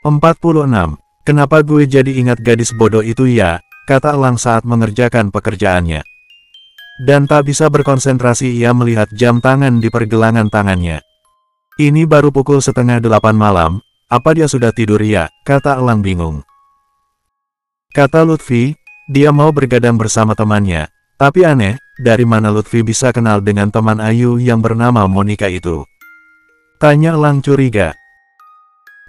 46. Kenapa gue jadi ingat gadis bodoh itu ya, kata Elang saat mengerjakan pekerjaannya. Dan tak bisa berkonsentrasi ia melihat jam tangan di pergelangan tangannya. Ini baru pukul 7:30 malam, apa dia sudah tidur ya, kata Elang bingung. Kata Lutfi, dia mau bergadang bersama temannya, tapi aneh, dari mana Lutfi bisa kenal dengan teman Ayu yang bernama Monica itu? Tanya Elang curiga.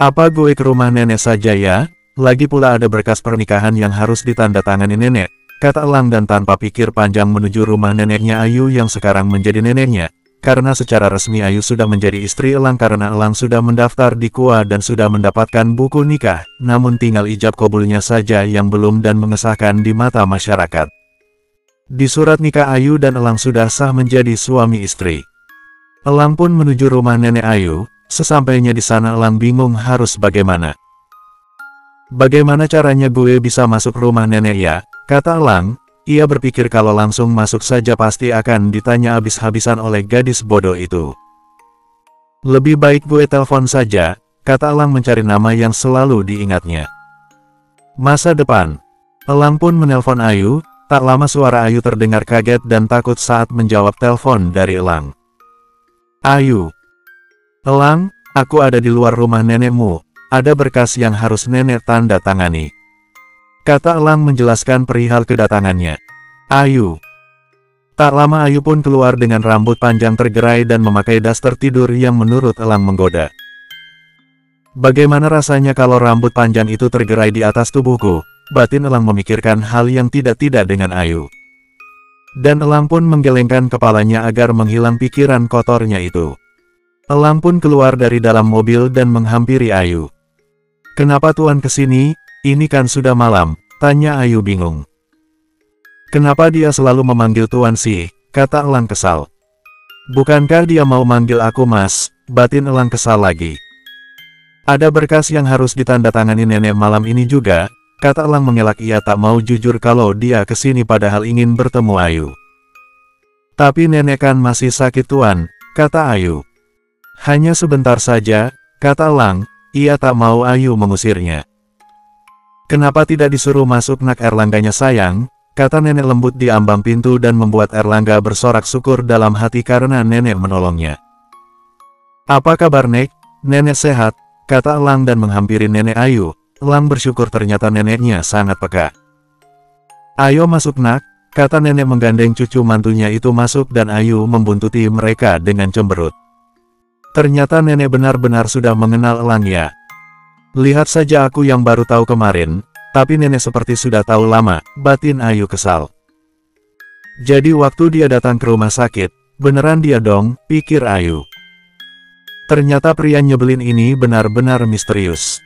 Apa gue ke rumah nenek saja ya? Lagi pula ada berkas pernikahan yang harus ditandatangani nenek, kata Elang dan tanpa pikir panjang menuju rumah neneknya Ayu yang sekarang menjadi neneknya, karena secara resmi Ayu sudah menjadi istri Elang karena Elang sudah mendaftar di KUA dan sudah mendapatkan buku nikah, namun tinggal ijab kabulnya saja yang belum dan mengesahkan di mata masyarakat. Di surat nikah Ayu dan Elang sudah sah menjadi suami istri. Elang pun menuju rumah nenek Ayu. Sesampainya di sana Elang bingung harus bagaimana. Bagaimana caranya gue bisa masuk rumah nenek ya, kata Elang. Ia berpikir kalau langsung masuk saja pasti akan ditanya habis-habisan oleh gadis bodoh itu. Lebih baik gue telepon saja, kata Elang mencari nama yang selalu diingatnya. Masa depan. Elang pun menelpon Ayu, tak lama suara Ayu terdengar kaget dan takut saat menjawab telepon dari Elang. Ayu. Elang, aku ada di luar rumah nenekmu, ada berkas yang harus nenek tanda tangani. Kata Elang menjelaskan perihal kedatangannya. Ayu. Tak lama Ayu pun keluar dengan rambut panjang tergerai dan memakai daster tidur yang menurut Elang menggoda. Bagaimana rasanya kalau rambut panjang itu tergerai di atas tubuhku? Batin Elang memikirkan hal yang tidak-tidak dengan Ayu. Dan Elang pun menggelengkan kepalanya agar menghilang pikiran kotornya itu. Elang pun keluar dari dalam mobil dan menghampiri Ayu. Kenapa Tuan kesini? Ini kan sudah malam, tanya Ayu bingung. Kenapa dia selalu memanggil Tuan sih? Kata Elang kesal. Bukankah dia mau manggil aku Mas? Batin Elang kesal lagi. Ada berkas yang harus ditandatangani nenek malam ini juga, kata Elang mengelak. Ia tak mau jujur kalau dia kesini padahal ingin bertemu Ayu. Tapi nenek kan masih sakit Tuan, kata Ayu. Hanya sebentar saja, kata Elang, ia tak mau Ayu mengusirnya. Kenapa tidak disuruh masuk nak Erlangganya sayang, kata nenek lembut di ambang pintu dan membuat Erlangga bersorak syukur dalam hati karena nenek menolongnya. Apa kabar Nek? Nenek sehat, kata Elang dan menghampiri nenek Ayu. Elang bersyukur ternyata neneknya sangat peka. Ayo masuk nak, kata nenek menggandeng cucu mantunya itu masuk dan Ayu membuntuti mereka dengan cemberut. Ternyata nenek benar-benar sudah mengenal Elang ya. Lihat saja aku yang baru tahu kemarin, tapi nenek seperti sudah tahu lama, batin Ayu kesal. Jadi waktu dia datang ke rumah sakit, beneran dia dong, pikir Ayu. Ternyata pria nyebelin ini benar-benar misterius.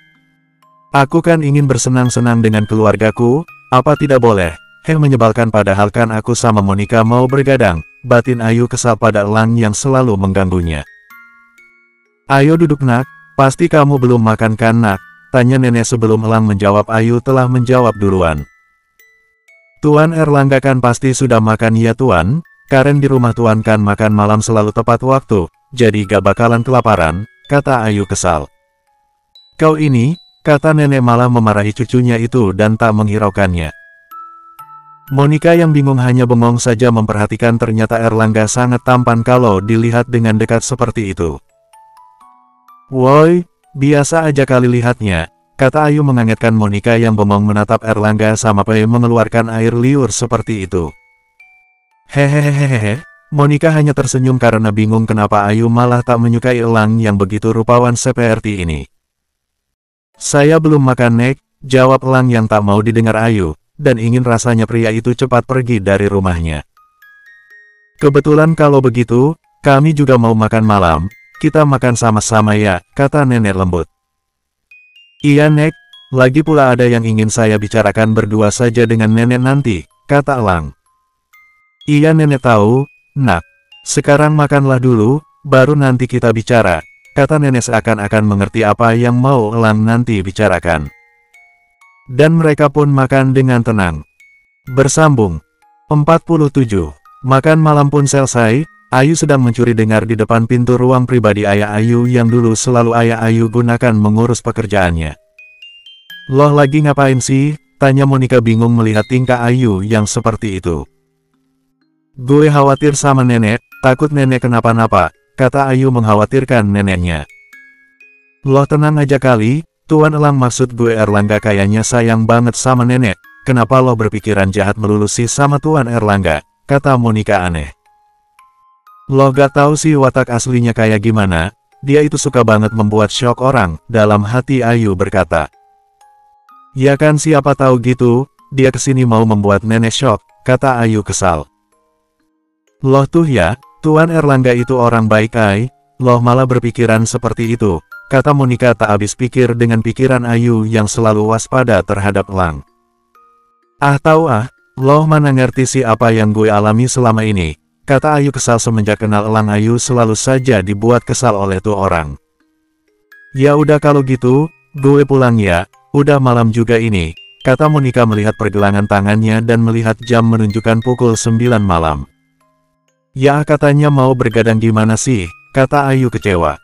Aku kan ingin bersenang-senang dengan keluargaku, apa tidak boleh? Menyebalkan padahal kan aku sama Monica mau bergadang, batin Ayu kesal pada Elang yang selalu mengganggunya. Ayo duduk nak, pasti kamu belum makan kan nak, tanya nenek sebelum Elang menjawab. Ayu telah menjawab duluan. Tuan Erlangga kan pasti sudah makan ya Tuan, Karen di rumah Tuan kan makan malam selalu tepat waktu, jadi gak bakalan kelaparan, kata Ayu kesal. Kau ini, kata nenek malah memarahi cucunya itu dan tak menghiraukannya. Monica yang bingung hanya bengong saja memperhatikan ternyata Erlangga sangat tampan kalau dilihat dengan dekat seperti itu. Woi, biasa aja kali lihatnya, kata Ayu mengangetkan Monica yang bengong menatap Erlangga sampai mengeluarkan air liur seperti itu. Hehehehehe, Monica hanya tersenyum karena bingung kenapa Ayu malah tak menyukai Elang yang begitu rupawan seperti ini. Saya belum makan Nek, jawab Elang yang tak mau didengar Ayu, dan ingin rasanya pria itu cepat pergi dari rumahnya. Kebetulan kalau begitu, kami juga mau makan malam. Kita makan sama-sama ya, kata nenek lembut. Iya Nek, lagi pula ada yang ingin saya bicarakan berdua saja dengan nenek nanti, kata Elang. Iya nenek tahu, nak. Sekarang makanlah dulu, baru nanti kita bicara, kata nenek seakan-akan mengerti apa yang mau Elang nanti bicarakan. Dan mereka pun makan dengan tenang. Bersambung. 47. Makan malam pun selesai. Ayu sedang mencuri dengar di depan pintu ruang pribadi ayah Ayu yang dulu selalu ayah Ayu gunakan mengurus pekerjaannya. Loh lagi ngapain sih? Tanya Monica bingung melihat tingkah Ayu yang seperti itu. Gue khawatir sama nenek, takut nenek kenapa-napa, kata Ayu mengkhawatirkan neneknya. Loh tenang aja kali, Tuan Elang, maksud gue Erlangga kayaknya sayang banget sama nenek, kenapa lo berpikiran jahat melulu sih sama Tuan Erlangga, kata Monica aneh. Lo gak tahu sih watak aslinya kayak gimana, dia itu suka banget membuat syok orang, dalam hati Ayu berkata. Ya kan siapa tahu gitu, dia kesini mau membuat nenek syok, kata Ayu kesal. Loh tuh ya, Tuan Erlangga itu orang baik loh malah berpikiran seperti itu, kata Monica tak habis pikir dengan pikiran Ayu yang selalu waspada terhadap Elang. Loh mana ngerti sih apa yang gue alami selama ini, kata Ayu kesal semenjak kenal Elang. Ayu selalu saja dibuat kesal oleh tuh orang. Ya udah kalau gitu, gue pulang ya. Udah malam juga ini, kata Monica melihat pergelangan tangannya dan melihat jam menunjukkan pukul 9 malam. Ya katanya mau bergadang gimana sih, kata Ayu kecewa.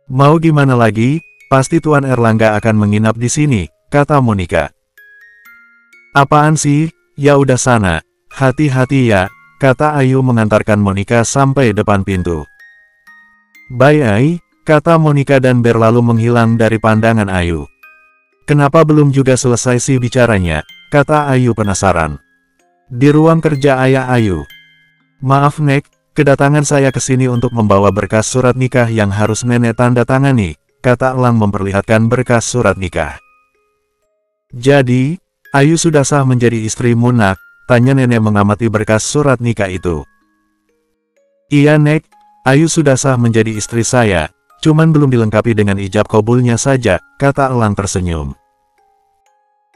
Mau gimana lagi, pasti Tuan Erlangga akan menginap di sini, kata Monica. Apaan sih, ya udah sana, hati-hati ya, kata Ayu mengantarkan Monica sampai depan pintu. Bye kata Monica dan berlalu menghilang dari pandangan Ayu. Kenapa belum juga selesai sih bicaranya, kata Ayu penasaran. Di ruang kerja ayah Ayu. Maaf Nek, kedatangan saya ke sini untuk membawa berkas surat nikah yang harus nenek tanda tangani, kata Elang memperlihatkan berkas surat nikah. Jadi, Ayu sudah sah menjadi istrimu Nak, tanya nenek mengamati berkas surat nikah itu. Iya Nek, Ayu sudah sah menjadi istri saya. Cuman belum dilengkapi dengan ijab kabulnya saja, kata Elang tersenyum.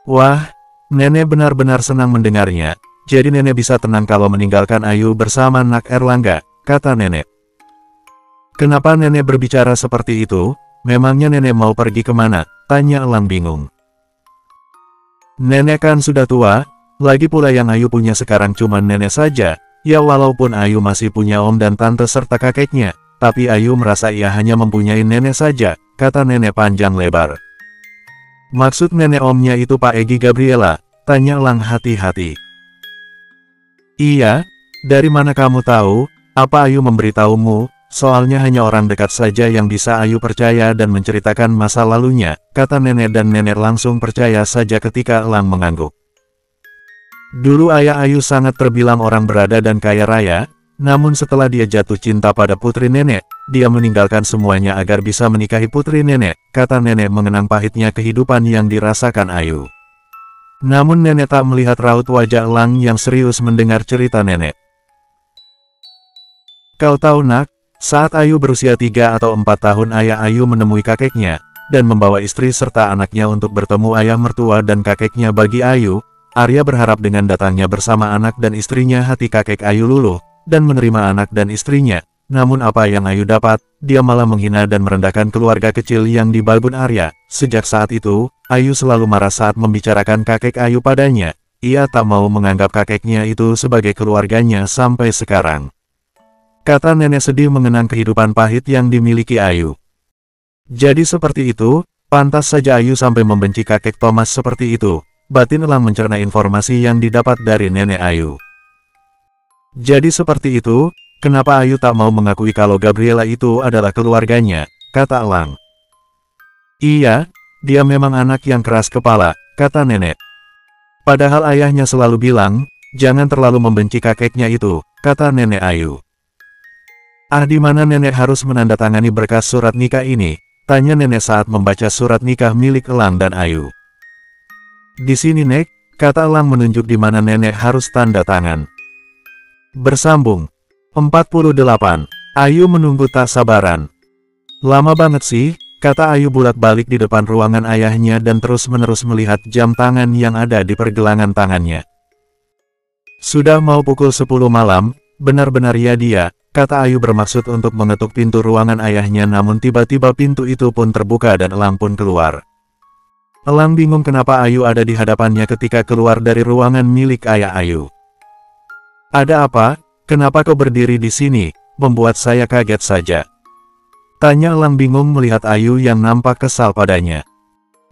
Wah, nenek benar-benar senang mendengarnya, jadi nenek bisa tenang kalau meninggalkan Ayu bersama Nak Erlangga, kata nenek. Kenapa nenek berbicara seperti itu? Memangnya nenek mau pergi kemana? Tanya Elang bingung. Nenek kan sudah tua, lagi pula yang Ayu punya sekarang cuman nenek saja, ya walaupun Ayu masih punya om dan tante serta kakeknya. Tapi Ayu merasa ia hanya mempunyai nenek saja, kata nenek panjang lebar. Maksud nenek omnya itu Pak Egi Gabriela, tanya Elang hati-hati. Iya, dari mana kamu tahu, apa Ayu memberitahumu, soalnya hanya orang dekat saja yang bisa Ayu percaya dan menceritakan masa lalunya, kata nenek dan nenek langsung percaya saja ketika Elang mengangguk. Dulu ayah Ayu sangat terbilang orang berada dan kaya raya. Namun setelah dia jatuh cinta pada putri nenek, dia meninggalkan semuanya agar bisa menikahi putri nenek, kata nenek mengenang pahitnya kehidupan yang dirasakan Ayu. Namun nenek tak melihat raut wajah Elang yang serius mendengar cerita nenek. Kau tahu Nak, saat Ayu berusia 3 atau 4 tahun ayah Ayu menemui kakeknya, dan membawa istri serta anaknya untuk bertemu ayah mertua dan kakeknya. Bagi Ayu, Arya berharap dengan datangnya bersama anak dan istrinya hati kakek Ayu luluh, dan menerima anak dan istrinya. Namun apa yang Ayu dapat, dia malah menghina dan merendahkan keluarga kecil yang dibangun Arya. Sejak saat itu, Ayu selalu marah saat membicarakan kakek Ayu padanya. Ia tak mau menganggap kakeknya itu sebagai keluarganya sampai sekarang. Kata nenek sedih mengenang kehidupan pahit yang dimiliki Ayu. Jadi seperti itu, pantas saja Ayu sampai membenci kakek Thomas seperti itu. Batin Elang mencerna informasi yang didapat dari nenek Ayu. Jadi seperti itu, kenapa Ayu tak mau mengakui kalau Gabriela itu adalah keluarganya, kata Elang. Iya, dia memang anak yang keras kepala, kata nenek. Padahal ayahnya selalu bilang, jangan terlalu membenci kakeknya itu, kata nenek Ayu. Di mana nenek harus menandatangani berkas surat nikah ini? Tanya nenek saat membaca surat nikah milik Elang dan Ayu. Di sini Nek, kata Elang menunjuk di mana nenek harus tanda tangan. Bersambung 48. Ayu menunggu tak sabaran. Lama banget sih, kata Ayu bolak-balik di depan ruangan ayahnya dan terus-menerus melihat jam tangan yang ada di pergelangan tangannya. Sudah mau pukul 10 malam, benar-benar ya dia, kata Ayu bermaksud untuk mengetuk pintu ruangan ayahnya, namun tiba-tiba pintu itu pun terbuka dan Elang pun keluar. Elang bingung kenapa Ayu ada di hadapannya ketika keluar dari ruangan milik ayah Ayu. Ada apa? Kenapa kau berdiri di sini? Membuat saya kaget saja. Tanya Elang bingung melihat Ayu yang nampak kesal padanya.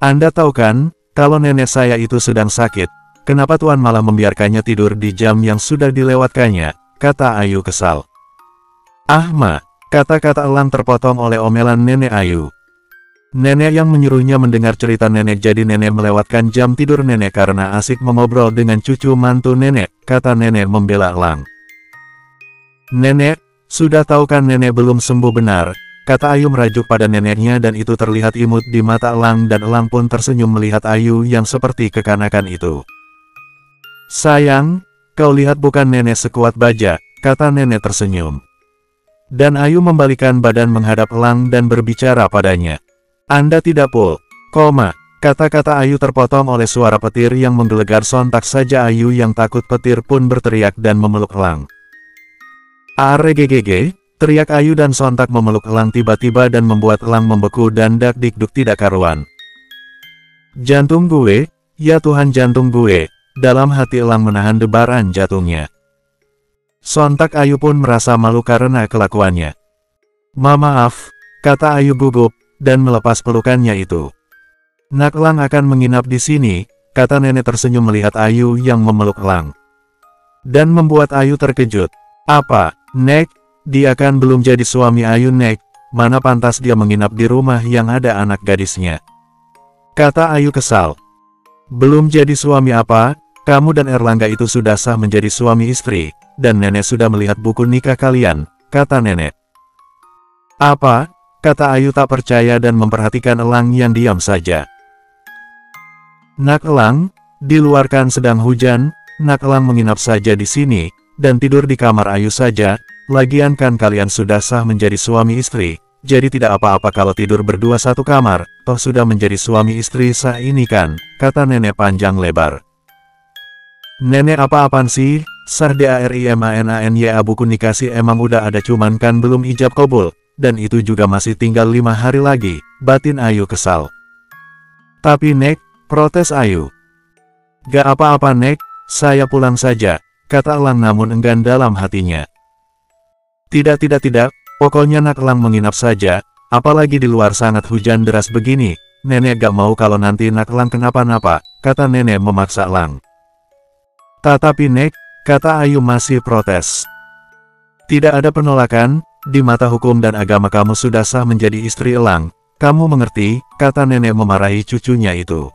Anda tahu kan, Kalau nenek saya itu sedang sakit, kenapa Tuan malah membiarkannya tidur di jam yang sudah dilewatkannya, kata Ayu kesal. Ah Ma, kata-kata Elang terpotong oleh omelan nenek Ayu. Nenek yang menyuruhnya mendengar cerita nenek, jadi nenek melewatkan jam tidur nenek karena asik mengobrol dengan cucu mantu nenek, kata nenek membela Elang. Nenek, sudah tahu kan nenek belum sembuh benar, kata Ayu merajuk pada neneknya dan itu terlihat imut di mata Elang dan Elang pun tersenyum melihat Ayu yang seperti kekanakan itu. Sayang, kau lihat bukan nenek sekuat baja, kata nenek tersenyum. Dan Ayu membalikkan badan menghadap Elang dan berbicara padanya. Anda tidak pul, koma, kata-kata Ayu terpotong oleh suara petir yang menggelegar. Sontak saja Ayu yang takut petir pun berteriak dan memeluk Elang. Aregegege, teriak Ayu dan sontak memeluk Elang tiba-tiba dan membuat Elang membeku dan dak-dikduk tidak karuan. Jantung gue, ya Tuhan jantung gue, dalam hati Elang menahan debaran jantungnya. Sontak Ayu pun merasa malu karena kelakuannya. Maaf, kata Ayu gugup, dan melepas pelukannya itu. Nak Elang akan menginap di sini, kata nenek tersenyum melihat Ayu yang memeluk Elang. Dan membuat Ayu terkejut. Apa, Nek? Dia kan belum jadi suami Ayu Nek, mana pantas dia menginap di rumah yang ada anak gadisnya. Kata Ayu kesal. Belum jadi suami apa, kamu dan Erlangga itu sudah sah menjadi suami istri, dan nenek sudah melihat buku nikah kalian, kata nenek. Apa? Kata Ayu tak percaya dan memperhatikan Elang yang diam saja. Nak Elang, di luar kan sedang hujan, Nak Elang menginap saja di sini, dan tidur di kamar Ayu saja, lagian kan kalian sudah sah menjadi suami istri, jadi tidak apa-apa kalau tidur berdua satu kamar, toh sudah menjadi suami istri sah ini kan, kata nenek panjang lebar. Nenek apa-apaan sih, sah DARIMANANYA buku nikah sih emang udah ada cuman kan belum ijab kabul, dan itu juga masih tinggal 5 hari lagi, batin Ayu kesal. Tapi Nek, protes Ayu. Gak apa-apa Nek, saya pulang saja, kata Elang namun enggan dalam hatinya. Tidak, pokoknya Nak Elang menginap saja, apalagi di luar sangat hujan deras begini, nenek gak mau kalau nanti Nak Elang kenapa-napa, kata nenek memaksa Elang. Tetapi Nek, kata Ayu masih protes. Tidak ada penolakan, di mata hukum dan agama kamu sudah sah menjadi istri Elang, kamu mengerti, kata nenek memarahi cucunya itu.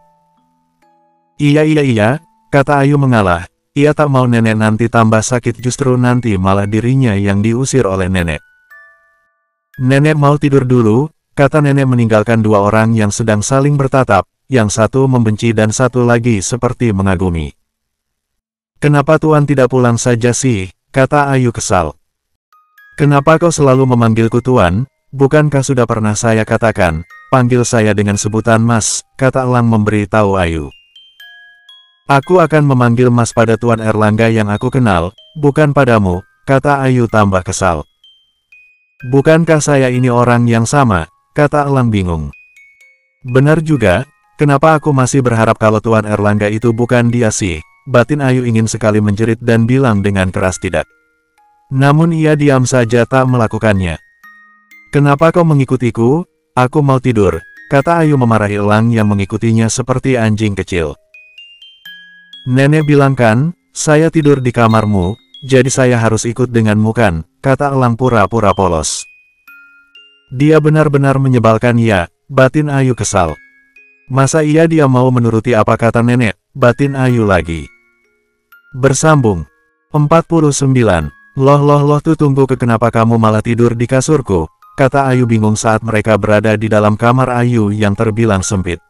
Iya, kata Ayu mengalah. Ia tak mau nenek nanti tambah sakit justru nanti malah dirinya yang diusir oleh nenek. Nenek mau tidur dulu, kata nenek meninggalkan dua orang yang sedang saling bertatap, yang satu membenci dan satu lagi seperti mengagumi. Kenapa Tuan tidak pulang saja sih, kata Ayu kesal. Kenapa kau selalu memanggilku Tuan, bukankah sudah pernah saya katakan, panggil saya dengan sebutan Mas, kata Elang memberi tahu Ayu. Aku akan memanggil Mas pada Tuan Erlangga yang aku kenal, bukan padamu, kata Ayu tambah kesal. Bukankah saya ini orang yang sama, kata Elang bingung. Benar juga, kenapa aku masih berharap kalau Tuan Erlangga itu bukan dia sih, batin Ayu ingin sekali menjerit dan bilang dengan keras tidak. Namun ia diam saja tak melakukannya. Kenapa kau mengikutiku? Aku mau tidur, kata Ayu memarahi Elang yang mengikutinya seperti anjing kecil. Nenek bilang kan, saya tidur di kamarmu, jadi saya harus ikut denganmu kan, kata Elang pura-pura polos. Dia benar-benar menyebalkan ya, batin Ayu kesal. Masa iya dia mau menuruti apa kata nenek, batin Ayu lagi. Bersambung. 49. Loh tuh tunggu kenapa kamu malah tidur di kasurku, kata Ayu bingung saat mereka berada di dalam kamar Ayu yang terbilang sempit.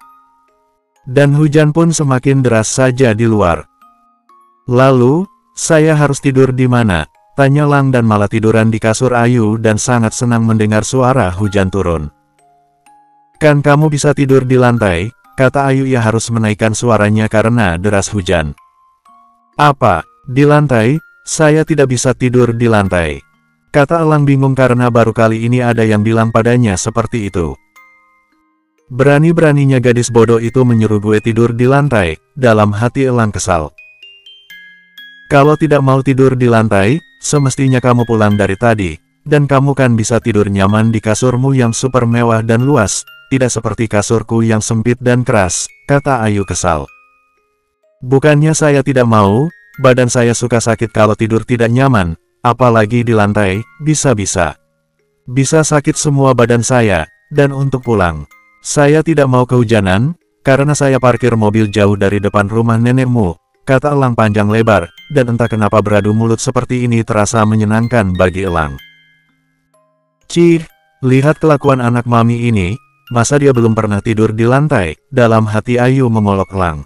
Dan hujan pun semakin deras saja di luar. Lalu, saya harus tidur di mana? Tanya Elang dan malah tiduran di kasur Ayu dan sangat senang mendengar suara hujan turun. Kan kamu bisa tidur di lantai, kata Ayu. Ia harus menaikkan suaranya karena deras hujan. Apa, di lantai? Saya tidak bisa tidur di lantai, kata Elang bingung karena baru kali ini ada yang bilang padanya seperti itu. Berani-beraninya gadis bodoh itu menyuruh gue tidur di lantai, dalam hati Elang kesal. Kalau tidak mau tidur di lantai, semestinya kamu pulang dari tadi, dan kamu kan bisa tidur nyaman di kasurmu yang super mewah dan luas, tidak seperti kasurku yang sempit dan keras, kata Ayu kesal. Bukannya saya tidak mau, badan saya suka sakit kalau tidur tidak nyaman, apalagi di lantai, bisa-bisa. Bisa sakit semua badan saya, dan untuk pulang. Saya tidak mau kehujanan, karena saya parkir mobil jauh dari depan rumah nenekmu, kata Elang panjang lebar, dan entah kenapa beradu mulut seperti ini terasa menyenangkan bagi Elang. Cih, lihat kelakuan anak mami ini, masa dia belum pernah tidur di lantai, dalam hati Ayu mengolok Elang.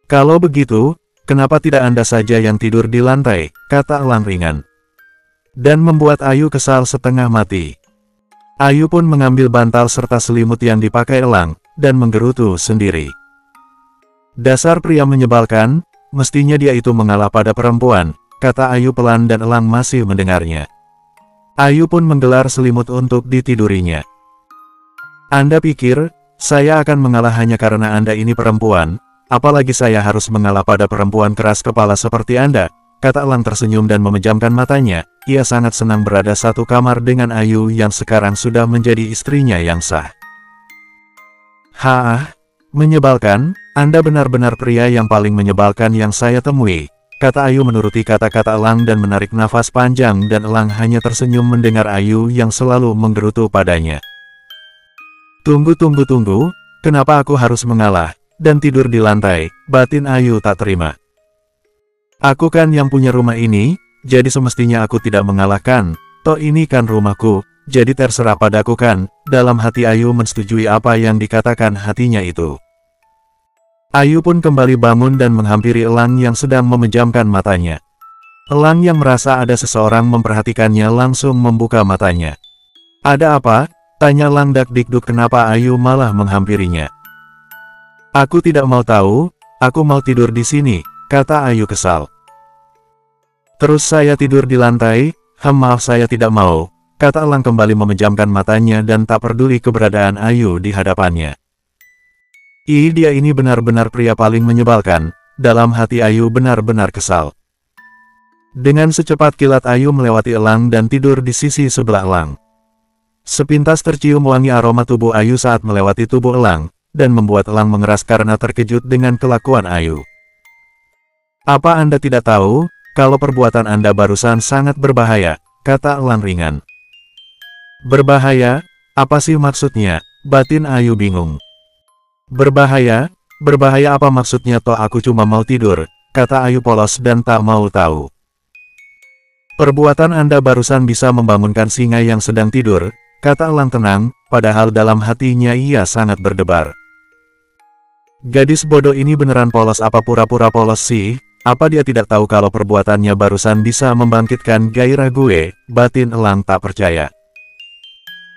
Kalau begitu, kenapa tidak Anda saja yang tidur di lantai, kata Elang ringan. Dan membuat Ayu kesal setengah mati. Ayu pun mengambil bantal serta selimut yang dipakai Elang, dan menggerutu sendiri. Dasar pria menyebalkan, mestinya dia itu mengalah pada perempuan, kata Ayu pelan dan Elang masih mendengarnya. Ayu pun menggelar selimut untuk ditidurinya. Anda pikir, saya akan mengalah hanya karena Anda ini perempuan, apalagi saya harus mengalah pada perempuan keras kepala seperti Anda, kata Elang tersenyum dan memejamkan matanya. Ia sangat senang berada satu kamar dengan Ayu yang sekarang sudah menjadi istrinya yang sah. Hah? Menyebalkan? Anda benar-benar pria yang paling menyebalkan yang saya temui, kata Ayu menuruti kata-kata Elang dan menarik nafas panjang dan Elang hanya tersenyum mendengar Ayu yang selalu menggerutu padanya. Tunggu, kenapa aku harus mengalah, dan tidur di lantai, batin Ayu tak terima. Aku kan yang punya rumah ini, jadi semestinya aku tidak mengalahkan, toh ini kan rumahku, jadi terserah padaku kan, dalam hati Ayu mensetujui apa yang dikatakan hatinya itu. Ayu pun kembali bangun dan menghampiri Elang yang sedang memejamkan matanya. Elang yang merasa ada seseorang memperhatikannya langsung membuka matanya. Ada apa? Tanya Elang dak-dikduk kenapa Ayu malah menghampirinya. Aku tidak mau tahu, aku mau tidur di sini, kata Ayu kesal. Terus saya tidur di lantai, maaf saya tidak mau, kata Elang kembali memejamkan matanya dan tak peduli keberadaan Ayu di hadapannya. Ih, dia ini benar-benar pria paling menyebalkan, dalam hati Ayu benar-benar kesal. Dengan secepat kilat Ayu melewati Elang dan tidur di sisi sebelah Elang. Sepintas tercium wangi aroma tubuh Ayu saat melewati tubuh Elang, dan membuat Elang mengeras karena terkejut dengan kelakuan Ayu. Apa Anda tidak tahu? Kalau perbuatan Anda barusan sangat berbahaya, kata Elang ringan. Berbahaya? Apa sih maksudnya? Batin Ayu bingung. Berbahaya? Berbahaya apa maksudnya toh aku cuma mau tidur, kata Ayu polos dan tak mau tahu. Perbuatan Anda barusan bisa membangunkan singa yang sedang tidur, kata Elang tenang, padahal dalam hatinya ia sangat berdebar. Gadis bodoh ini beneran polos apa pura-pura polos sih? Apa dia tidak tahu kalau perbuatannya barusan bisa membangkitkan gairah gue, batin Elang tak percaya.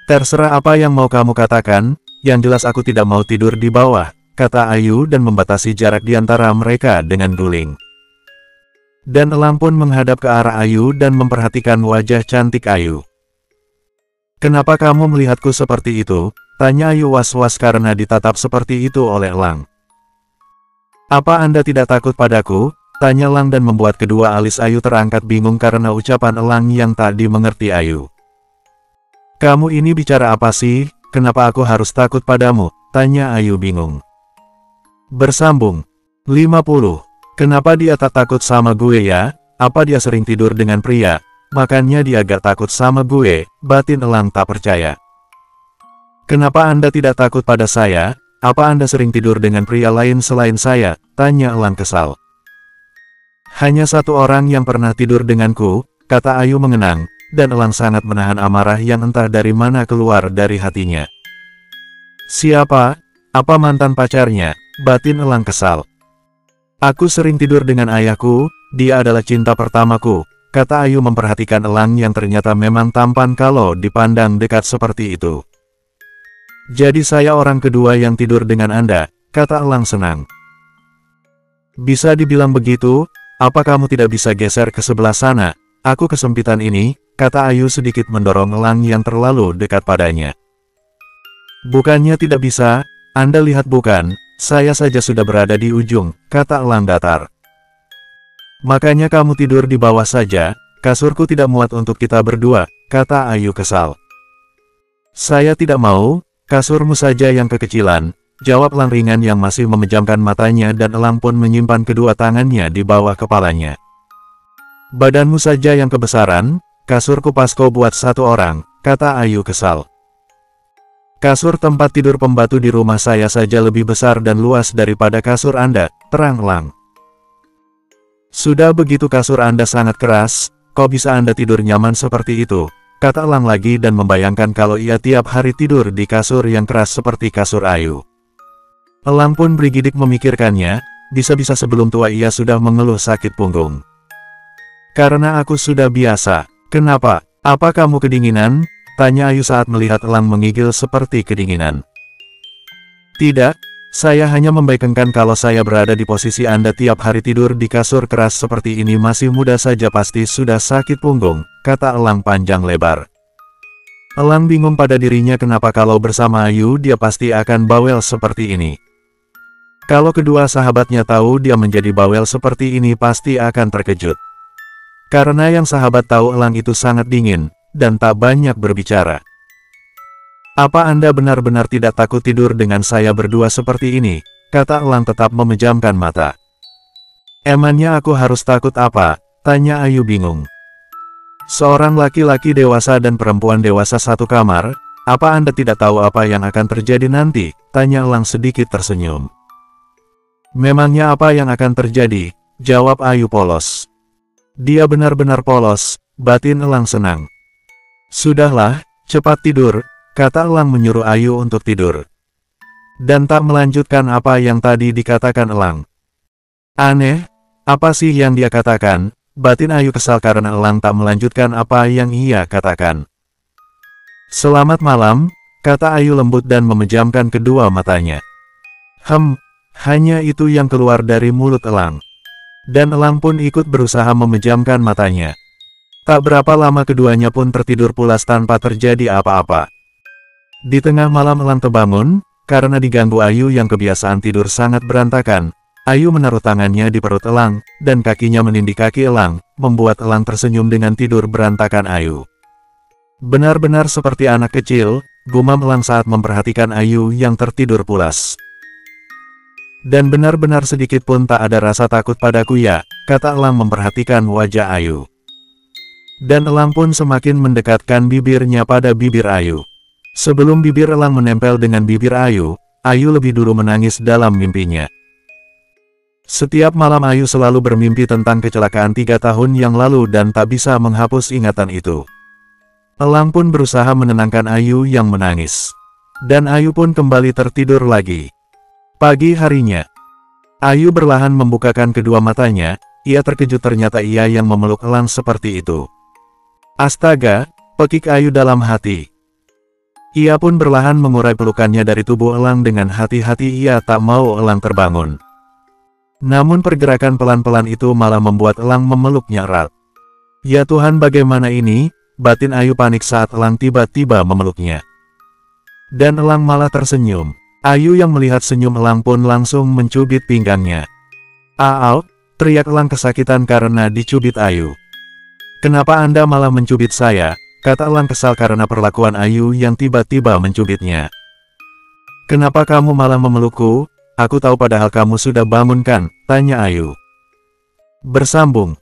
Terserah apa yang mau kamu katakan, yang jelas aku tidak mau tidur di bawah, kata Ayu dan membatasi jarak di antara mereka dengan guling. Dan Elang pun menghadap ke arah Ayu dan memperhatikan wajah cantik Ayu. Kenapa kamu melihatku seperti itu? Tanya Ayu was-was karena ditatap seperti itu oleh Elang. Apa Anda tidak takut padaku? Tanya Elang dan membuat kedua alis Ayu terangkat bingung karena ucapan Elang yang tak dimengerti Ayu. Kamu ini bicara apa sih? Kenapa aku harus takut padamu? Tanya Ayu bingung. Bersambung. 50. Kenapa dia tak takut sama gue ya? Apa dia sering tidur dengan pria? Makanya dia gak takut sama gue, batin Elang tak percaya. Kenapa Anda tidak takut pada saya? Apa Anda sering tidur dengan pria lain selain saya? Tanya Elang kesal. Hanya satu orang yang pernah tidur denganku, kata Ayu mengenang, dan Elang sangat menahan amarah yang entah dari mana keluar dari hatinya. Siapa? Apa mantan pacarnya? Batin Elang kesal. Aku sering tidur dengan ayahku, dia adalah cinta pertamaku, kata Ayu memperhatikan Elang yang ternyata memang tampan kalau dipandang dekat seperti itu. Jadi saya orang kedua yang tidur dengan Anda, kata Elang senang. Bisa dibilang begitu. Apa kamu tidak bisa geser ke sebelah sana? Aku kesempitan ini, kata Ayu sedikit mendorong Elang yang terlalu dekat padanya. Bukannya tidak bisa, Anda lihat bukan, saya saja sudah berada di ujung, kata Elang datar. Makanya kamu tidur di bawah saja, kasurku tidak muat untuk kita berdua, kata Ayu kesal. Saya tidak mau, kasurmu saja yang kekecilan, jawab Elang ringan yang masih memejamkan matanya dan Elang pun menyimpan kedua tangannya di bawah kepalanya. Badanmu saja yang kebesaran, kasurku pas kau buat satu orang, kata Ayu kesal. Kasur tempat tidur pembatu di rumah saya saja lebih besar dan luas daripada kasur Anda, terang Elang. Sudah begitu kasur Anda sangat keras, kok bisa Anda tidur nyaman seperti itu? Kata Elang lagi dan membayangkan kalau ia tiap hari tidur di kasur yang keras seperti kasur Ayu. Elang pun brigidik memikirkannya, bisa-bisa sebelum tua ia sudah mengeluh sakit punggung. Karena aku sudah biasa. Kenapa? Apa kamu kedinginan? Tanya Ayu saat melihat Elang mengigil seperti kedinginan. Tidak, saya hanya membayangkan kalau saya berada di posisi Anda tiap hari tidur di kasur keras seperti ini masih muda saja pasti sudah sakit punggung, kata Elang panjang lebar. Elang bingung pada dirinya kenapa kalau bersama Ayu dia pasti akan bawel seperti ini. Kalau kedua sahabatnya tahu dia menjadi bawel seperti ini pasti akan terkejut. Karena yang sahabat tahu Elang itu sangat dingin, dan tak banyak berbicara. Apa Anda benar-benar tidak takut tidur dengan saya berdua seperti ini? Kata Elang tetap memejamkan mata. Emangnya aku harus takut apa? Tanya Ayu bingung. Seorang laki-laki dewasa dan perempuan dewasa satu kamar, apa Anda tidak tahu apa yang akan terjadi nanti? Tanya Elang sedikit tersenyum. Memangnya apa yang akan terjadi? Jawab Ayu polos. Dia benar-benar polos, batin Elang senang. Sudahlah, cepat tidur, kata Elang menyuruh Ayu untuk tidur. Dan tak melanjutkan apa yang tadi dikatakan Elang. Aneh, apa sih yang dia katakan? Batin Ayu kesal karena Elang tak melanjutkan apa yang ia katakan. Selamat malam, kata Ayu lembut dan memejamkan kedua matanya. Hanya itu yang keluar dari mulut Elang. Dan Elang pun ikut berusaha memejamkan matanya. Tak berapa lama keduanya pun tertidur pulas tanpa terjadi apa-apa. Di tengah malam Elang terbangun, karena diganggu Ayu yang kebiasaan tidur sangat berantakan. Ayu menaruh tangannya di perut Elang, dan kakinya menindih kaki Elang, membuat Elang tersenyum dengan tidur berantakan Ayu. Benar-benar seperti anak kecil, gumam Elang saat memperhatikan Ayu yang tertidur pulas. Dan benar-benar sedikit pun tak ada rasa takut padaku ya, kata Elang memperhatikan wajah Ayu. Dan Elang pun semakin mendekatkan bibirnya pada bibir Ayu. Sebelum bibir Elang menempel dengan bibir Ayu, Ayu lebih dulu menangis dalam mimpinya. Setiap malam Ayu selalu bermimpi tentang kecelakaan 3 tahun yang lalu dan tak bisa menghapus ingatan itu. Elang pun berusaha menenangkan Ayu yang menangis. Dan Ayu pun kembali tertidur lagi. Pagi harinya, Ayu berlahan membukakan kedua matanya, ia terkejut ternyata ia yang memeluk Elang seperti itu. Astaga, pekik Ayu dalam hati. Ia pun berlahan mengurai pelukannya dari tubuh Elang dengan hati-hati ia tak mau Elang terbangun. Namun pergerakan pelan-pelan itu malah membuat Elang memeluknya erat. Ya Tuhan bagaimana ini, batin Ayu panik saat Elang tiba-tiba memeluknya. Dan Elang malah tersenyum. Ayu yang melihat senyum Elang pun langsung mencubit pinggangnya. Au, teriak Elang kesakitan karena dicubit Ayu. Kenapa Anda malah mencubit saya? Kata Elang kesal karena perlakuan Ayu yang tiba-tiba mencubitnya. Kenapa kamu malah memelukku? Aku tahu padahal kamu sudah bangun kan? Tanya Ayu. Bersambung.